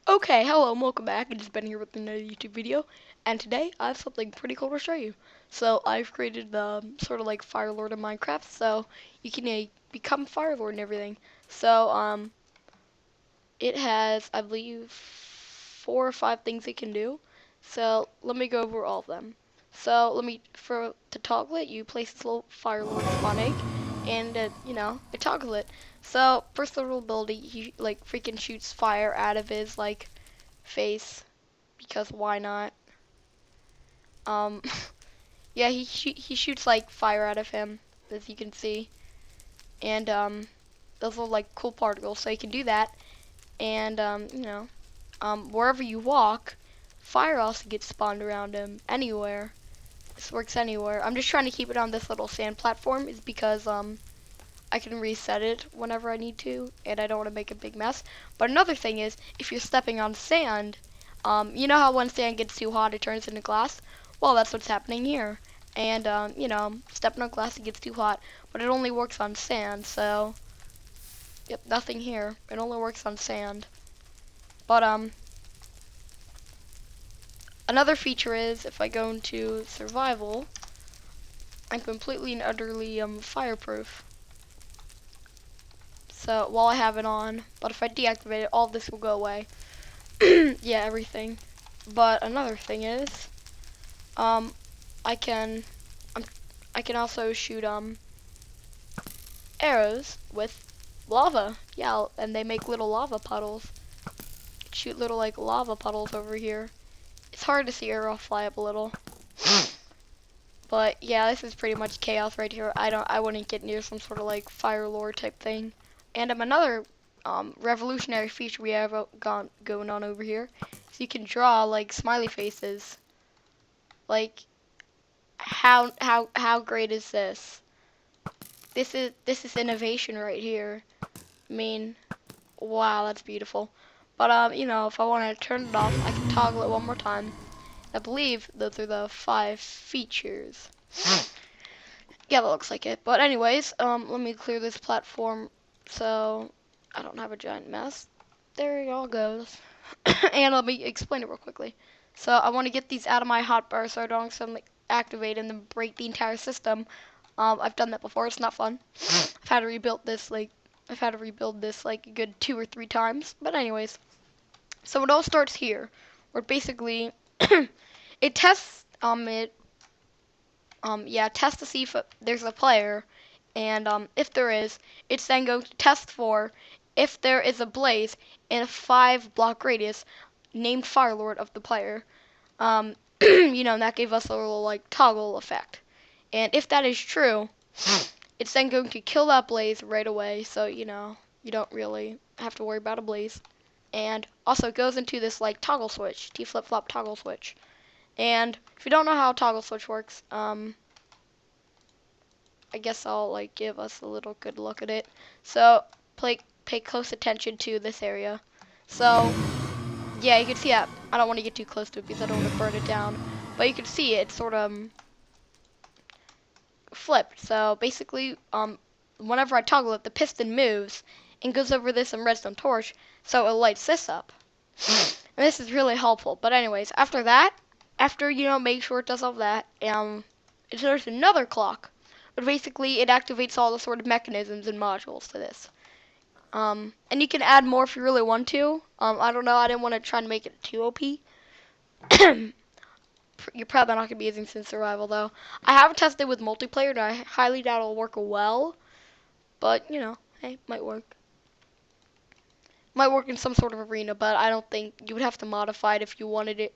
Okay, hello and welcome back. It's Ben here with another YouTube video, and today I have something pretty cool to show you. So I've created the sort of like Firelord in Minecraft, so you can become Firelord and everything. So it has, I believe, 4 or 5 things it can do. So let me go over all of them. So to toggle it, you place this little Firelord spawn egg, and it toggles it. So first little ability, he like freaking shoots fire out of his like face because why not? Um, yeah, he shoots like fire out of him, as you can see, and those little like cool particles. So you can do that, and wherever you walk, fire also gets spawned around him anywhere. This works anywhere. I'm just trying to keep it on this little sand platform, is because I can reset it whenever I need to, and I don't want to make a big mess. But another thing is, if you're stepping on sand, you know how when sand gets too hot, it turns into glass? Well, that's what's happening here. And, stepping on glass, it gets too hot, but it only works on sand, so, yep, nothing here. It only works on sand. But, another feature is, if I go into survival, I'm completely and utterly, fireproof. So, while I have it on, but if I deactivate it, all of this will go away. Yeah, everything. But another thing is, um, I can, um, I can also shoot arrows with lava. Yeah, and they make little lava puddles. Shoot little like lava puddles over here. It's hard to see arrow fly up a little. But yeah, this is pretty much chaos right here. I wouldn't get near some sort of like Firelord type thing. And another revolutionary feature we have going on over here is you can draw like smiley faces. Like how great is this? This is innovation right here. I mean, wow, that's beautiful. But if I want to turn it off, I can toggle it one more time. I believe those are the 5 features. Yeah, that looks like it. But anyways, let me clear this platform so I don't have a giant mess. There it all goes. And let me explain it real quickly. So I want to get these out of my hotbar so I don't suddenly activate and then break the entire system. I've done that before. It's not fun. I've had to rebuild this like a good 2 or 3 times. But anyways, so it all starts here, where basically it tests tests to see if there's a player, and if there is, it's then going to test for if there is a blaze in a 5-block radius named Firelord of the player. And that gave us a little like toggle effect. And if that is true, it's then going to kill that blaze right away, so you don't really have to worry about a blaze. And also it goes into this like toggle switch, T flip-flop toggle switch. And if you don't know how a toggle switch works, I guess I'll like give us a little good look at it. So pay close attention to this area. So yeah, you can see that. I don't want to get too close to it because I don't want to burn it down. But you can see it's sort of flipped. So basically, whenever I toggle it, the piston moves and goes over this redstone torch, so it lights this up. And this is really helpful. But anyways, after that, make sure it does all that, there's another clock. But basically, it activates all the sort of mechanisms and modules to this. And you can add more if you really want to. I don't know, I didn't want to try to make it too OP. You're probably not going to be using Sin Survival, though. I haven't tested with multiplayer, and I highly doubt it'll work well. But, hey, might work. Might work in some sort of arena, but I don't think you would have to modify it if you wanted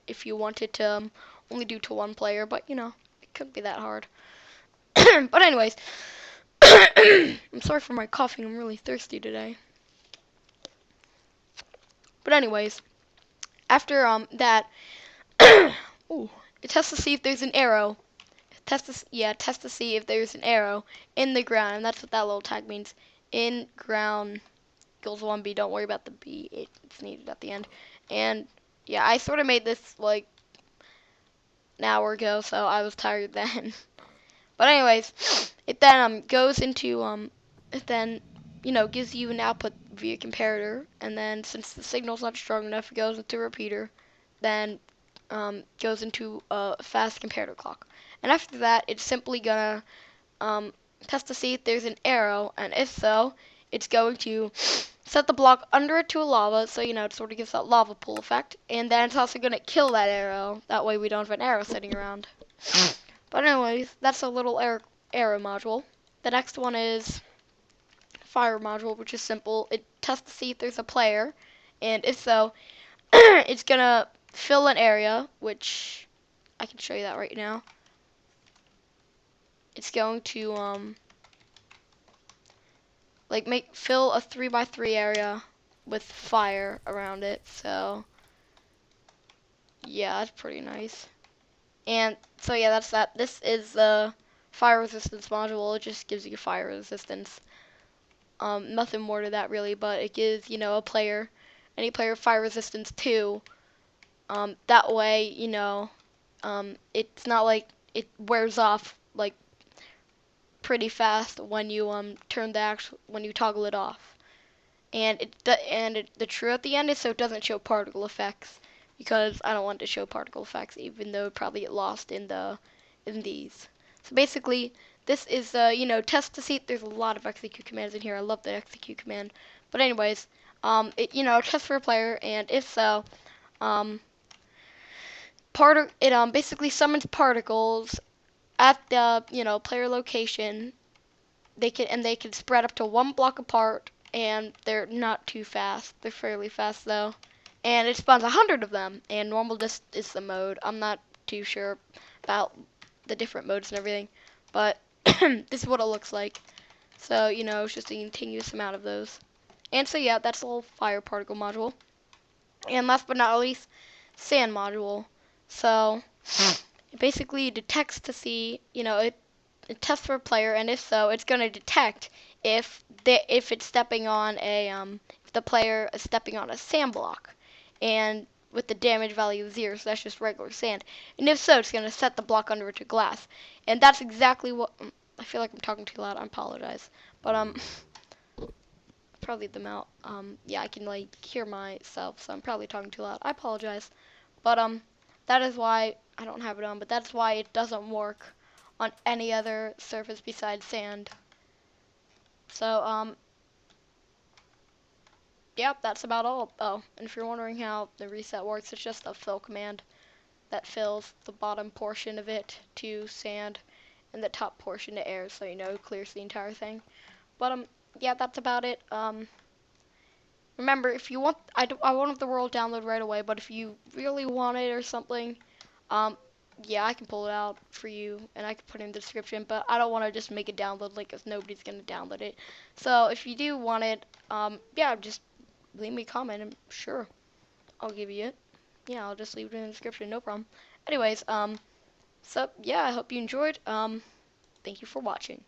to only do to one player. But, it couldn't be that hard. But anyways, I'm sorry for my coughing. I'm really thirsty today. But anyways, after that, ooh, it tests to see if there's an arrow. Test to see if there's an arrow in the ground, and that's what that little tag means. In ground equals 1B. Don't worry about the B. It's needed at the end. And yeah, I sort of made this like an hour ago, so I was tired then. But anyways, it then goes into it then gives you an output via comparator, and then since the signal's not strong enough, it goes into a repeater, then goes into a fast comparator clock. And after that, it's simply gonna test to see if there's an arrow, and if so, it's going to set the block under it to a lava, so it sort of gives that lava pool effect, and then it's also gonna kill that arrow. That way we don't have an arrow sitting around. But anyways, that's a little arrow module. The next one is fire module, which is simple. It tests to see if there's a player, and if so, it's gonna fill an area, which I can show you that right now. It's going to fill a 3x3 area with fire around it. So yeah, that's pretty nice. And so yeah, that's that. This is the fire resistance module. It just gives you fire resistance. Nothing more to that really, but it gives a player, any player, fire resistance 2. That way, it's not like it wears off like pretty fast when you when you toggle it off. And the true at the end is so it doesn't show particle effects, because I don't want to show particle effects, even though it probably get lost in these. So basically, this is test to see. There's a lot of execute commands in here. I love the execute command. But anyways, it test for a player, and if so, it basically summons particles at the player location. They can spread up to 1 block apart, and they're not too fast. They're fairly fast though, and it spawns 100 of them. And normal just is the mode. I'm not too sure about the different modes and everything, but this is what it looks like. So it's just a continuous amount of those. And so yeah, that's the whole fire particle module. And last but not least, sand module. So it basically detects to see, it tests for a player, and if so, it's going to detect if it's stepping on if the player is stepping on a sand block, and with the damage value of 0, so that's just regular sand. And if so, it's going to set the block under it to glass. And that's exactly what I feel like I'm talking too loud. I apologize, but probably them out. Yeah, I can hear myself, so I'm probably talking too loud. I apologize, but that is why I don't have it on. But that's why it doesn't work on any other surface besides sand. So yep, that's about all. Oh, and if you're wondering how the reset works, it's just a fill command that fills the bottom portion of it to sand and the top portion to air, so clears the entire thing. But yeah, that's about it. Remember, if you want, I won't have the world download right away, but if you really want it or something, yeah, I can pull it out for you, and I can put it in the description, but I don't want to just make it download, because nobody's going to download it. So if you do want it, yeah, just leave me a comment, and sure, I'll give you it. Yeah, I'll just leave it in the description, no problem. Anyways, so yeah, I hope you enjoyed. Thank you for watching.